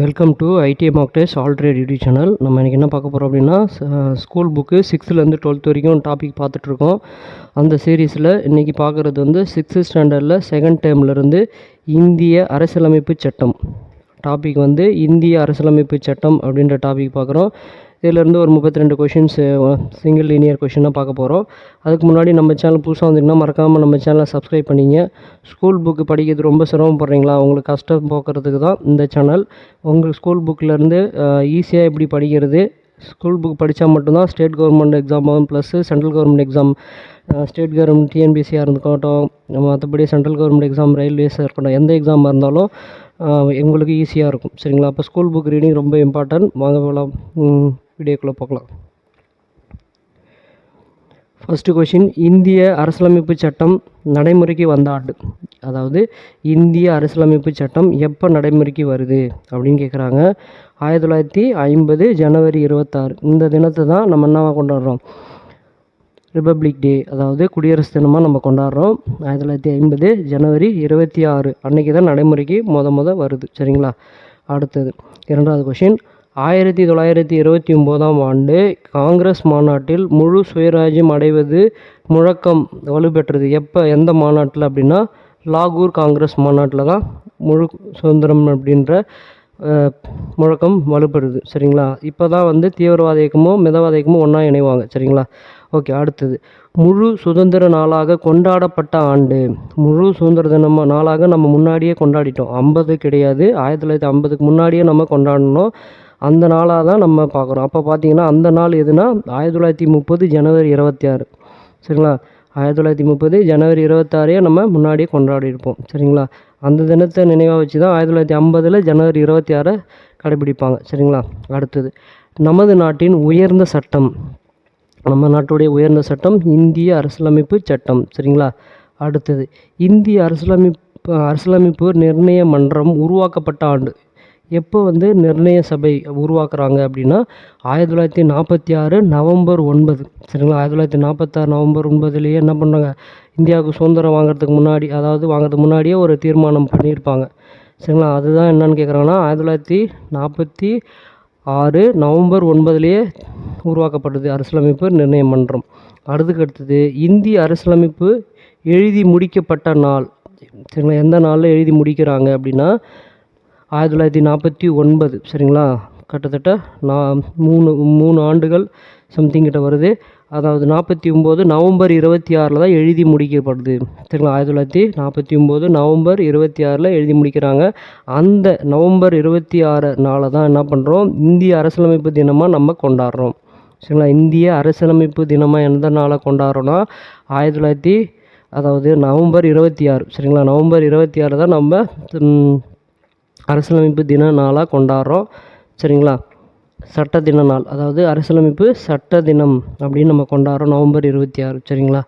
Welcome to ITI mark test all trade YouTube channel. நம்ம இன்றைக்கி என்ன பார்க்க போகிறோம் அப்படின்னா, ஸ்கூல் புக்கு 6th-லேருந்து 12th வரைக்கும் டாபிக் பார்த்துட்ருக்கோம். அந்த சீரீஸில் இன்றைக்கி பார்க்குறது வந்து 6th ஸ்டாண்டர்டில் செகண்ட் டேர்ம்லேருந்து இந்திய அரசியலமைப்பு சட்டம். டாபிக் வந்து இந்திய அரசியலமைப்பு சட்டம் அப்படின்ற டாபிக் பார்க்குறோம். இதிலேருந்து ஒரு 32 கொஷின்ஸ் சிங்கிள் லீனியர் கொஷினாக பார்க்க போகிறோம். அதுக்கு முன்னாடி நம்ம சேனல் புதுசாக வந்திங்கன்னா மறக்காமல் நம்ம சேனலை சப்ஸ்கிரைப் பண்ணிங்க. ஸ்கூல் புக்கு படிக்கிறது ரொம்ப சிரமப்படுறீங்களா? உங்களுக்கு கஷ்டம் போக்குறதுக்கு தான் இந்த சேனல். உங்கள் ஸ்கூல் புக்கிலேருந்து ஈஸியாக எப்படி படிக்கிறது, ஸ்கூல் புக் படித்தா மட்டும்தான் ஸ்டேட் கவர்மெண்ட் எக்ஸாமும் plus central government exam, state government டிஎன்பிசியாக இருக்கட்டும், மற்றபடி சென்ட்ரல் கவர்மெண்ட் எக்ஸாம், ரயில்வேஸாக இருக்கட்டும், எந்த எக்ஸாமாக இருந்தாலும் எங்களுக்கு ஈஸியாக இருக்கும். சரிங்களா? அப்போ ஸ்கூல் புக் ரீடிங் ரொம்ப இம்பார்ட்டன்ட். வாங்க போகலாம், வீடியோக்குள்ளே போகலாம். ஃபஸ்ட்டு கொஷின், இந்திய அரசியலமைப்பு சட்டம் நடைமுறைக்கு வந்த ஆண்டு. அதாவது இந்திய அரசியலமைப்பு சட்டம் எப்போ நடைமுறைக்கு வருது அப்படின்னு கேட்குறாங்க. 1950 ஜனவரி 26. இந்த தினத்தை தான் நம்ம என்ன கொண்டாடுறோம்? ரிப்பப்ளிக் டே, அதாவது குடியரசு தினமாக நம்ம கொண்டாடுறோம். 1950 ஜனவரி 26 அன்றைக்கி தான் நடைமுறைக்கு வருது. சரிங்களா? அடுத்தது இரண்டாவது கொஷின், 1929ஆம் ஆண்டு காங்கிரஸ் மாநாட்டில் முழு சுயராஜ்யம் அடைவது முழக்கம் வலுப்பெற்றது. எப்போ, எந்த மாநாட்டில் அப்படின்னா லாகூர் காங்கிரஸ் மாநாட்டில் தான் முழு சுதந்திரம் அப்படின்ற முழக்கம் வலுப்படுது. சரிங்களா? இப்போ தான் வந்து தீவிரவாத இயக்கமும் மிதவாத இயக்கமும் ஒன்றா இணைவாங்க. சரிங்களா? ஓகே. அடுத்தது, முழு சுதந்திர நாளாக கொண்டாடப்பட்ட ஆண்டு. முழு சுதந்திர தின நாளாக நம்ம முன்னாடியே கொண்டாடிட்டோம். 50 கிடையாது, 1950க்கு முன்னாடியே நம்ம கொண்டாடணும். அந்த நாளாக தான் நம்ம பார்க்குறோம். அப்போ பார்த்தீங்கன்னா அந்த நாள் எதுனா 1930 ஜனவரி 26. சரிங்களா? 1930 ஜனவரி 26 நம்ம முன்னாடியே கொண்டாடிருப்போம். சரிங்களா? அந்த தினத்தை நினைவாக வச்சு தான் 1950 ஜனவரி 26 கடைபிடிப்பாங்க. சரிங்களா? அடுத்தது, நமது நாட்டின் உயர்ந்த சட்டம். நம்ம நாட்டுடைய உயர்ந்த சட்டம் இந்திய அரசியலமைப்பு சட்டம். சரிங்களா? அடுத்தது, இந்திய அரசியலமைப்பு நிர்ணய மன்றம் உருவாக்கப்பட்ட ஆண்டு. எப்போ வந்து நிர்ணய சபை உருவாக்குறாங்க அப்படின்னா 1946 நவம்பர் 9. சரிங்களா? 1946 நவம்பர் 9லேயே என்ன பண்ணுறாங்க, இந்தியாவுக்கு சுதந்திரம் வாங்கிறதுக்கு முன்னாடியே ஒரு தீர்மானம் பண்ணியிருப்பாங்க. சரிங்களா? அதுதான் என்னன்னு கேட்குறாங்கன்னா 1946 நவம்பர் 9லேயே உருவாக்கப்பட்டது அரசியலமைப்பு நிர்ணய மன்றம். அடுத்தது, இந்திய அரசியலமைப்பு எழுதி முடிக்கப்பட்ட நாள். சரிங்களா? எந்த நாளில் எழுதி முடிக்கிறாங்க அப்படின்னா 1949. சரிங்களா? கிட்டத்தட்ட 3 ஆண்டுகள் சம்திங் கிட்ட வருது. அதாவது 49 நவம்பர் 26 தான் எழுதி முடிக்கப்படுது. சரிங்களா? 1949 நவம்பர் 26 எழுதி முடிக்கிறாங்க. அந்த நவம்பர் 26 நாளை தான் என்ன பண்ணுறோம், இந்திய அரசியலமைப்பு தினமாக நம்ம கொண்டாடுறோம். சரிங்களா? இந்திய அரசியலமைப்பு தினமாக எந்த நாளை கொண்டாடுறோன்னா நவம்பர் 26. சரிங்களா? நவம்பர் 26 தான் நம்ம அரசியலமைப்பு தின நாளாக கொண்டாடுறோம். சரிங்களா? சட்ட தின நாள், அதாவது அரசியலமைப்பு சட்ட தினம் அப்படின்னு நம்ம கொண்டாடுறோம் நவம்பர் 26. சரிங்களா?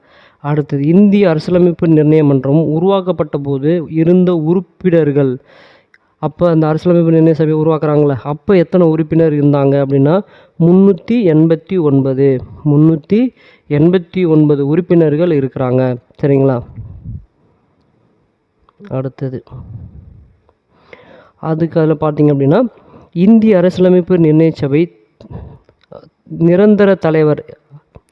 அடுத்தது, இந்திய அரசியலமைப்பு நிர்ணய மன்றம் உருவாக்கப்பட்ட போது இருந்த உறுப்பினர்கள். அப்போ அந்த அரசியலமைப்பு நிர்ணய சபை உருவாக்குறாங்களே, அப்போ எத்தனை உறுப்பினர் இருந்தாங்க அப்படின்னா 389 உறுப்பினர்கள் இருக்கிறாங்க. சரிங்களா? அடுத்தது, அதில் பார்த்திங்க அப்படின்னா இந்திய அரசியலமைப்பு நிர்ணய சபை நிரந்தர தலைவர்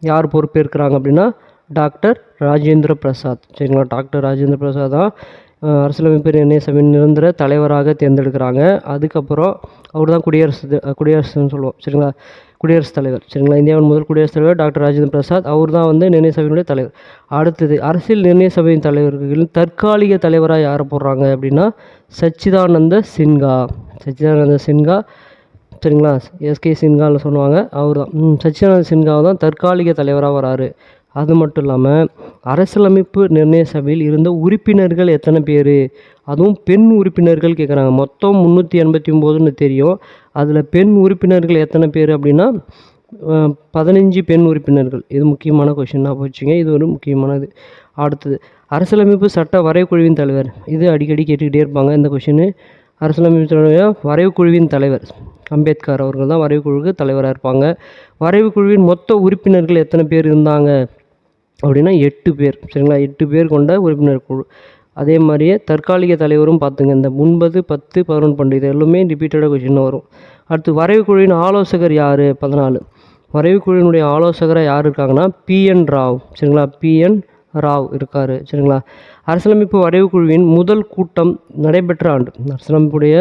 யார் பொறுப்பேற்கிறாங்க அப்படின்னா டாக்டர் ராஜேந்திர பிரசாத். சரிங்களா? டாக்டர் ராஜேந்திர பிரசாத் தான் அரசியலமைப்பு நிர்ணய சபையின் நிரந்தர தலைவராக தேர்ந்தெடுக்கிறாங்க. அதுக்கப்புறம் அவர் தான் குடியரசுன்னு சொல்லுவோம். சரிங்களா? குடியரசுத் தலைவர். சரிங்களா? இந்தியாவின் முதல் குடியரசுத் தலைவர் டாக்டர் ராஜேந்திர பிரசாத். அவர் தான் வந்து நிர்ணய சபையினுடைய தலைவர். அடுத்தது, அரசியல் நிர்ணய சபையின் தலைவர்களில் தற்காலிக தலைவராக யாரை போடுறாங்க அப்படின்னா சச்சிதானந்த சின்ஹா. சரிங்களா? எஸ்கே சின்ஹான்னு சொல்லுவாங்க. அவர் தான் சச்சிதானந்த சின்ஹா தான் தற்காலிக தலைவராக வராரு. அது மட்டும் இல்லாமல் அரசியலமைப்பு நிர்ணய சபையில் இருந்த உறுப்பினர்கள் எத்தனை பேர், அதுவும் பெண் உறுப்பினர்கள் கேட்குறாங்க. மொத்தம் 389ன்னு தெரியும். அதில் பெண் உறுப்பினர்கள் எத்தனை பேர் அப்படின்னா 15 பெண் உறுப்பினர்கள். இது முக்கியமான கொஷினாக போச்சுங்க. இது ஒரு முக்கியமானது. அடுத்தது, அரசியலமைப்பு சட்ட வரைவுக்குழுவின் தலைவர். இது அடிக்கடி கேட்டுக்கிட்டே இருப்பாங்க இந்த கொஷின். அரசியலமைப்பு வரைவுக்குழுவின் தலைவர் அம்பேத்கர் அவர்கள் தான் வரைவுக்குழுவுக்கு தலைவராக இருப்பாங்க. வரைவுக்குழுவின் மொத்த உறுப்பினர்கள் எத்தனை பேர் இருந்தாங்க அப்படின்னா 8 பேர். சரிங்களா? 8 பேர் கொண்ட உறுப்பினர் குழு. அதே மாதிரியே தற்காலிக தலைவரும் பார்த்துங்க. இந்த 9, 10, 11, 12 இது எல்லாமே ரிப்பீட்டடாக கொஷின் வரும். அடுத்து வரைவு குழுவின் ஆலோசகர் யார்? 14. வரைவு குழுவினுடைய ஆலோசகராக யார் இருக்காங்கன்னா PN ராவ். சரிங்களா, PN ராவ் இருக்கார். சரிங்களா. அரசியலமைப்பு வரைவு குழுவின் முதல் கூட்டம் நடைபெற்ற ஆண்டு. அரசியலமைப்புடைய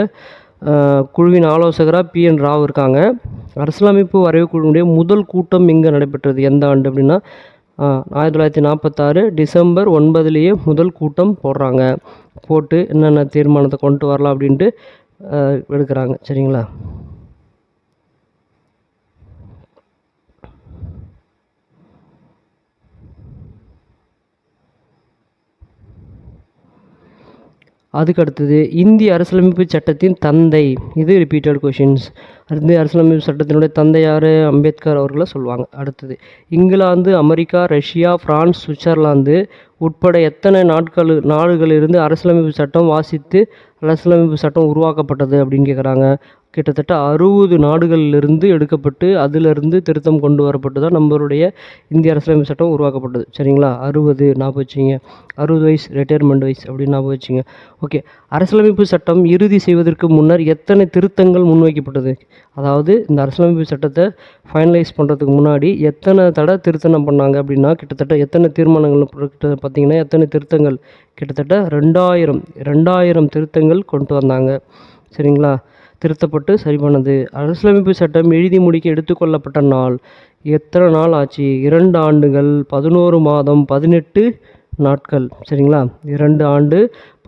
குழுவின் ஆலோசகராக PN ராவ் இருக்காங்க. அரசியலமைப்பு வரைவு குழுவினுடைய முதல் கூட்டம் எங்கே நடைபெற்றது, எந்த ஆண்டு அப்படின்னா 1946 டிசம்பர் 9 முதல் கூட்டம் போடுறாங்க. போட்டு என்னென்ன தீர்மானத்தை கொண்டு வரலாம் அப்படின்ட்டு எடுக்கிறாங்க. சரிங்களா. அதுக்கு அடுத்தது இந்திய அரசியலமைப்பு சட்டத்தின் தந்தை. இது ரிப்பீட்டட் கொஷின்ஸ். இந்திய அரசியலமைப்பு சட்டத்தினுடைய தந்தை யார்? அம்பேத்கர் அவர்களை சொல்லுவாங்க. அடுத்தது England, America, Russia, France, Switzerland உட்பட எத்தனை நாடுகளிலிருந்து அரசியலமைப்பு சட்டம் வாசித்து அரசியலமைப்பு சட்டம் உருவாக்கப்பட்டது அப்படின்னு கேட்குறாங்க. கிட்டத்தட்ட 60 நாடுகளிலிருந்து எடுக்கப்பட்டு அதிலிருந்து திருத்தம் கொண்டு வரப்பட்டு தான் நம்மளுடைய இந்திய அரசியலமைப்பு சட்டம் உருவாக்கப்பட்டது. சரிங்களா. 60 ஞாபகம் வச்சுங்க. 60 வயசு ரிட்டையர்மெண்ட் வயசு அப்படின்னு ஞாபகம் வச்சுங்க. ஓகே. அரசியலமைப்பு சட்டம் இறுதி செய்வதற்கு முன்னர் எத்தனை திருத்தங்கள் முன்வைக்கப்பட்டது? அதாவது இந்த அரசியலமைப்பு சட்டத்தை ஃபைனலைஸ் பண்ணுறதுக்கு முன்னாடி எத்தனை தடவை திருத்தம் பண்ணாங்க அப்படின்னா கிட்டத்தட்ட எத்தனை தீர்மானங்கள் பார்த்தீங்கன்னா எத்தனை திருத்தங்கள்? கிட்டத்தட்ட 2000 திருத்தங்கள் கொண்டு வந்தாங்க. சரிங்களா. திருத்தப்பட்டு சரி பண்ணது. அரசியலமைப்பு சட்டம் எழுதி முடிக்க எடுத்துக்கொள்ளப்பட்ட நாள் எத்தனை நாள் ஆச்சு? 2 ஆண்டுகள் 11 மாதம் 18 நாட்கள். சரிங்களா. 2 ஆண்டு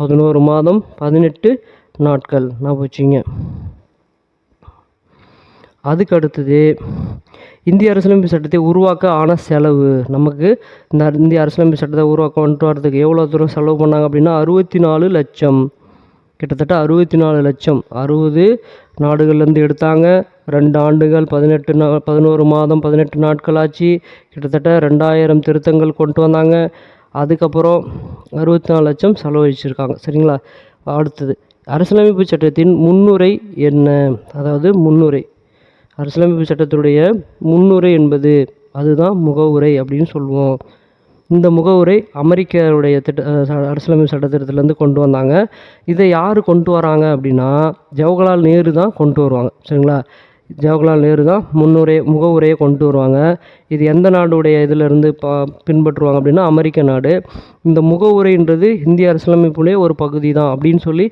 11 மாதம் 18 நாட்கள் ஞாபகம் வச்சுங்க. அதுக்கு அடுத்தது இந்திய அரசியலமைப்பு சட்டத்தை உருவாக்க ஆன செலவு. நமக்கு இந்த இந்திய அரசியலமைப்பு சட்டத்தை உருவாக்க வந்துட்டு வரதுக்கு எவ்வளோ தூரம் செலவு பண்ணாங்க அப்படின்னா 64 லட்சம். கிட்டத்தட்ட 64 லட்சம். 60 நாடுகள்லேருந்து எடுத்தாங்க. 2 ஆண்டுகள் 11 மாதம் 18 நாட்கள் ஆச்சு. கிட்டத்தட்ட 2000 திருத்தங்கள் கொண்டு வந்தாங்க. அதுக்கப்புறம் 64 லட்சம் செலவழிச்சிருக்காங்க. சரிங்களா. அடுத்தது அரசியலமைப்பு சட்டத்தின் முன்னுரை என்ன? அதாவது முன்னுரை, அரசியலமைப்பு சட்டத்துடைய முன்னுரை என்பது அதுதான் முகவுரை அப்படின்னு சொல்லுவோம். இந்த முகவுரை அமெரிக்காவுடைய அரசியலமைப்பு சட்டத்திட்டத்திலேருந்து கொண்டு வந்தாங்க. இதை யார் கொண்டு வராங்க அப்படின்னா ஜவஹர்லால் நேரு தான் கொண்டு வருவாங்க. சரிங்களா. ஜவஹர்லால் நேரு தான் முகவுரையை கொண்டு வருவாங்க. இது எந்த நாடுடைய இதிலேருந்து பின்பற்றுவாங்க அப்படின்னா அமெரிக்க நாடு. இந்த முகவுரைன்றது இந்திய அரசியலமைப்புடைய ஒரு பகுதி தான் அப்படின்னு சொல்லி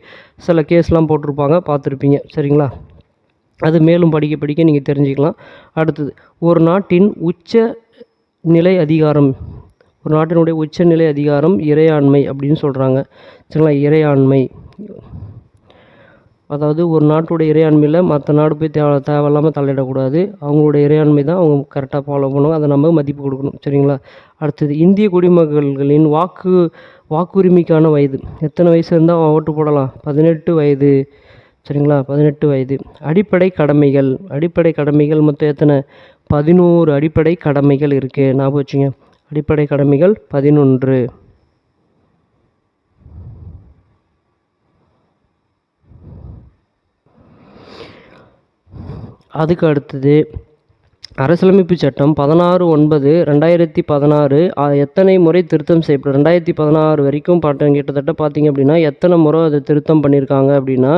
சில கேஸ்லாம் போட்டிருப்பாங்க, பார்த்துருப்பீங்க. சரிங்களா. அது மேலும் படிக்க நீங்கள் தெரிஞ்சுக்கலாம். அடுத்தது ஒரு நாட்டின் உச்ச நிலை அதிகாரம். ஒரு நாட்டினுடைய உச்சநிலை அதிகாரம் இறையாண்மை அப்படின்னு சொல்கிறாங்க. சரிங்களா. இறையாண்மை அதாவது ஒரு நாட்டுடைய இறையாண்மையில் மற்ற நாடு போய் தேவையில்லாமல் தலையிடக்கூடாது. அவங்களுடைய இறையாண்மை தான் அவங்க கரெக்டாக ஃபாலோ பண்ணுவாங்க. அதை நம்ம மதிப்பு கொடுக்கணும். சரிங்களா. அடுத்தது இந்திய குடிமக்களின் வாக்குரிமைக்கான வயது. எத்தனை வயசு இருந்தால் ஓட்டு போடலாம்? 18 வயது. சரிங்களா. 18 வயது. அடிப்படை கடமைகள் மொத்தம் எத்தனை? 11 அடிப்படை கடமைகள் இருக்குது. ஞாபகம் வச்சுங்க. அடிப்படை கடமைகள் 11. அதுக்கு அடுத்தது அரசியலமைப்பு சட்டம் 16/9/2016 எத்தனை முறை திருத்தம் செய்யப்படும்? 2016 வரைக்கும் கிட்டத்தட்ட பார்த்தீங்க அப்படின்னா எத்தனை முறை அதை திருத்தம் பண்ணியிருக்காங்க அப்படின்னா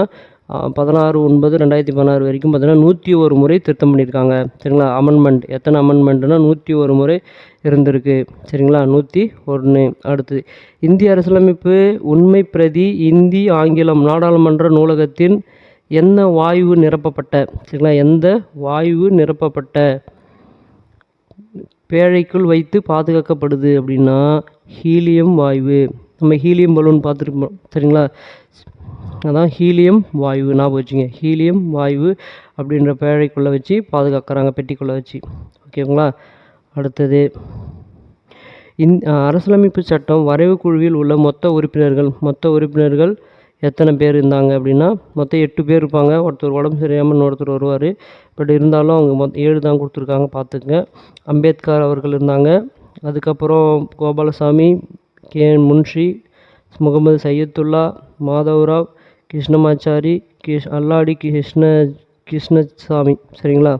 16/9/2016 வரைக்கும் பார்த்தீங்கன்னா 101 முறை திருத்தம் பண்ணியிருக்காங்க. சரிங்களா. அமெண்ட்மெண்ட் எத்தனை அமெண்ட்மெண்ட்னா 101 முறை இருந்திருக்கு. சரிங்களா. 101. அடுத்தது இந்திய அரசியலமைப்பு உண்மை பிரதி இந்தி ஆங்கிலம் நாடாளுமன்ற நூலகத்தின் எந்த வாயு நிரப்பப்பட்ட சரிங்களா எந்த வாயு நிரப்பப்பட்ட பேழைக்குள் வைத்து பாதுகாக்கப்படுது அப்படின்னா ஹீலியம் வாயு. நம்ம ஹீலியம் பலூன் பார்த்துருப்போம். சரிங்களா. அதான் ஹீலியம் வாயு. ஞாபகம் வச்சுங்க. ஹீலியம் வாயு அப்படின்ற பேழைக்குள்ளே வச்சு பாதுகாக்கிறாங்க, பெட்டிக்குள்ளே வச்சு. ஓகேங்களா. அடுத்தது அரசியலமைப்பு சட்டம் வரைவு குழுவில் உள்ள மொத்த உறுப்பினர்கள் எத்தனை பேர் இருந்தாங்க அப்படின்னா மொத்தம் 8 பேர் இருப்பாங்க. ஒருத்தர் உடம்பு சரியாமல் இன்னொருத்தர் வருவார். பட் இருந்தாலும் அவங்க 7 தான் கொடுத்துருக்காங்க, பார்த்துக்குங்க. அம்பேத்கர் அவர்கள் இருந்தாங்க. அதுக்கப்புறம் கோபாலசாமி, KN முன்ஷி, முகமது சையத்துல்லா, மாதவராவ், கிருஷ்ணமாச்சாரி, அல்லாடி கிருஷ்ணசாமி. சரிங்களா.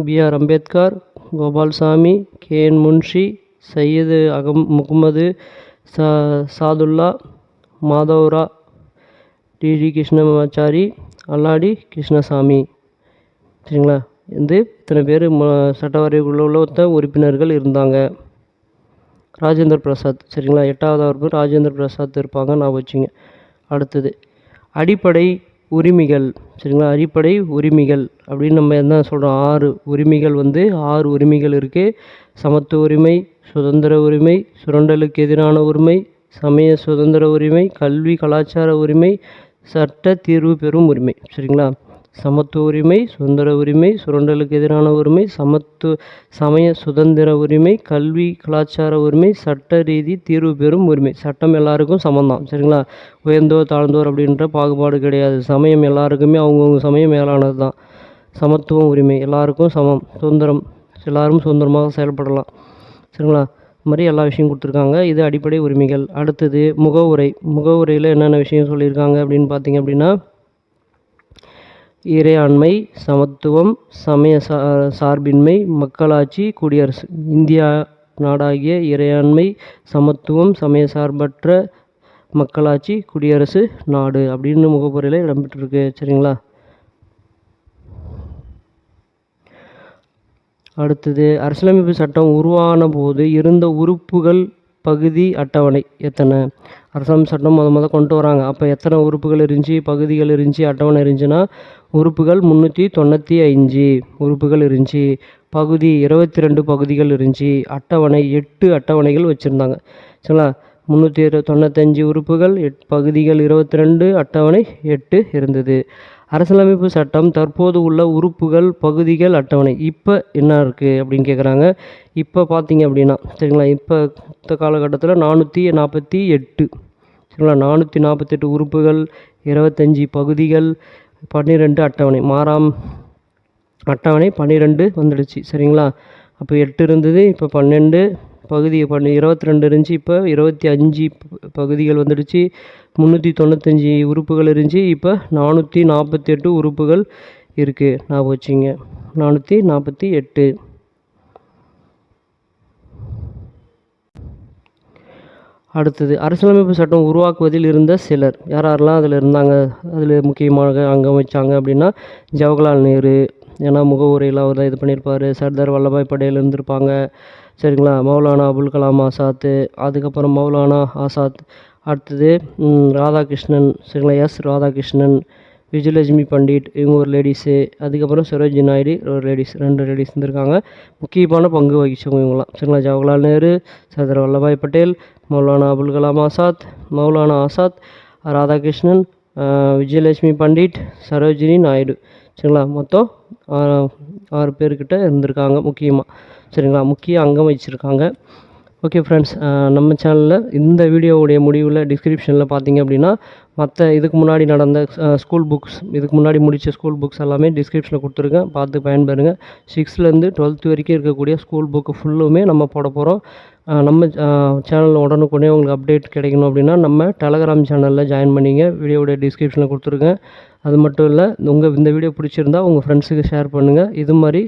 BR Ambedkar, Gopalsamy, KN Munshi, Syed Mohammed Sadullah, மாதவ்ரா, TG Krishnamachari, அல்லாடி கிருஷ்ணசாமி. சரிங்களா, இத்தனை பேர் சட்டவாரியக்குழுவில் உறுப்பினர்கள் இருந்தாங்க. ராஜேந்திர பிரசாத். சரிங்களா, 8வது ராஜேந்திர பிரசாத் இருப்பாங்க, நான் வச்சுங்க. அடுத்தது அடிப்படை உரிமைகள். சரிங்களா, அடிப்படை உரிமைகள் அப்படின்னு நம்ம என்ன சொல்கிறோம், 6 உரிமைகள் 6 உரிமைகள் இருக்குது. சமத்துவ உரிமை, சுதந்திர உரிமை, சுரண்டலுக்கு எதிரான உரிமை, சமய சுதந்திர உரிமை, கல்வி கலாச்சார உரிமை, சட்ட தீர்வு பெறும் உரிமை. சரிங்களா, சமத்துவ உரிமை, சுதந்திர உரிமை, சுரண்டலுக்கு எதிரான உரிமை, சமய சுதந்திர உரிமை, கல்வி கலாச்சார உரிமை, சட்ட ரீதி தீர்வு பெறும் உரிமை. சட்டம் எல்லாருக்கும் சமம்தான். சரிங்களா, உயர்ந்தோர் தாழ்ந்தோர் அப்படின்ற பாகுபாடு கிடையாது. சமயம் எல்லாருக்குமே அவங்கவுங்க சமயம் மேலானது தான். சமத்துவம் உரிமை, எல்லாருக்கும் சமம். சுதந்திரம், எல்லாரும் சுதந்திரமாக செயல்படலாம். சரிங்களா, இது மாதிரி எல்லா விஷயம் கொடுத்துருக்காங்க. இது அடிப்படை உரிமைகள். அடுத்தது முகவுரை. முகவுரையில் என்னென்ன விஷயம் சொல்லியிருக்காங்க அப்படின்னு பார்த்தீங்க அப்படின்னா, இறையாண்மை, சமத்துவம், சமய சார்பின்மை, மக்களாட்சி, குடியரசு. இந்தியா நாடாகிய இறையாண்மை, சமத்துவம், சமய சார்பற்ற மக்களாட்சி, குடியரசு நாடு அப்படின்னு முகப்புரையில் இடம்பெற்றிருக்கு. சரிங்களா, அடுத்தது அரசியலமைப்பு சட்டம் உருவான போது இருந்த உறுப்புகள் பகுதி அட்டவணை எத்தனை? அரசியலமைப்பு சட்டம் கொண்டு வராங்க. அப்போ எத்தனை உறுப்புகள் இருந்துச்சு, பகுதிகள் இருந்துச்சு, அட்டவணை இருந்துச்சுன்னா உறுப்புகள் 395 உறுப்புகள் இருந்துச்சு. பகுதி 22 பகுதிகள் இருந்துச்சு. அட்டவணை 8 அட்டவணைகள் வச்சுருந்தாங்க. சரிங்களா, 395 உறுப்புகள், பகுதிகள் 22, அட்டவணை 8 இருந்தது. அரசியலமைப்பு சட்டம் தற்போது உள்ள உறுப்புகள் பகுதிகள் அட்டவணை இப்போ என்ன இருக்குது அப்படின்னு கேட்குறாங்க. இப்போ பார்த்தீங்க அப்படின்னா, சரிங்களா, இப்போ இந்த காலகட்டத்தில் 448. சரிங்களா, 448 உறுப்புகள், 25 பகுதிகள், 12 அட்டவணை. மாறாம் அட்டவணை 12 வந்துடுச்சு. சரிங்களா, அப்போ 8 இருந்தது, இப்போ 12 பகுதி 22 இருந்துச்சு, இப்போ 25 பகுதிகள் வந்துடுச்சு. 395 உறுப்புகள் இருந்துச்சு, இப்போ 448 உறுப்புகள் இருக்குது. நான் வச்சுங்க 448. அடுத்தது அரசியலமைப்பு சட்டம் உருவாக்குவதில் இருந்த சிலர். யாரெல்லாம் அதில் இருந்தாங்க, அதில் முக்கியமாக அங்கம் வச்சாங்க அப்படின்னா, ஜவஹர்லால் நேரு, ஏன்னா முகவுரையில் அவர் தான் இது பண்ணியிருப்பார். சர்தார் வல்லபாய் பட்டேல் இருந்திருப்பாங்க. சரிங்களா, மௌலானா அபுல் கலாம் ஆசாத், அதுக்கப்புறம் மௌலானா ஆசாத். அடுத்தது ராதாகிருஷ்ணன். சரிங்களா, ராதாகிருஷ்ணன், விஜயலட்சுமி பண்டிட், இவங்க ஒரு லேடிஸு. அதுக்கப்புறம் சரோஜினி நாயுடு ஒரு லேடிஸ், 2 லேடிஸ் இருந்திருக்காங்க. முக்கியமான பங்கு வகிச்சவங்க இவங்களாம். சரிங்களா, ஜவஹர்லால் நேரு, சர்தார் வல்லபாய் பட்டேல், மௌலானா அபுல் கலாம் ஆசாத், மௌலானா ஆசாத், ராதாகிருஷ்ணன், விஜயலட்சுமி பண்டிட், சரோஜினி நாயுடு. சரிங்களா, மொத்தம் 6 பேர்கிட்ட இருந்திருக்காங்க முக்கியமாக. சரிங்களா, முக்கிய அங்கம் வச்சுருக்காங்க. ஓகே ஃப்ரெண்ட்ஸ், நம்ம சேனலில் இந்த வீடியோவுடைய முடிவில் டிஸ்கிரிப்ஷனில் பார்த்தீங்க அப்படின்னா இதுக்கு முன்னாடி நடந்த ஸ்கூல் புக்ஸ், இதுக்கு முன்னாடி முடித்த ஸ்கூல் புக்ஸ் எல்லாமே டிஸ்கிரிப்ஷனில் கொடுத்துருக்கேன், பார்த்து பயன்பெறுங்க. 6லேருந்து 12th வரைக்கும் இருக்கக்கூடிய ஸ்கூல் புக்கு ஃபுல்லுமே நம்ம போட போகிறோம். நம்ம சேனலில் உடனுக்குடனே உங்களுக்கு அப்டேட் கிடைக்கணும் அப்படின்னா நம்ம டெலகிராம் சேனலில் ஜாயின் பண்ணிங்க. வீடியோவுடைய டிஸ்கிரிப்ஷனில் கொடுத்துருக்கேன். அது மட்டும் இல்லை, இந்த வீடியோ பிடிச்சிருந்தா உங்கள் ஃப்ரெண்ட்ஸுக்கு ஷேர் பண்ணுங்கள். இது மாதிரி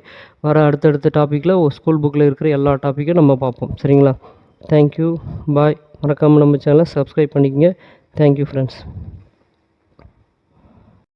வர அடுத்தடுத்த டாப்பிக்கில் ஸ்கூல் புக்கில் இருக்கிற எல்லா டாப்பிக்கும் நம்ம பார்ப்போம். சரிங்களா, தேங்க்யூ, பாய். மறக்காமல் நம்ம சேனலை சப்ஸ்கிரைப் பண்ணிக்கங்க. Thank you friends.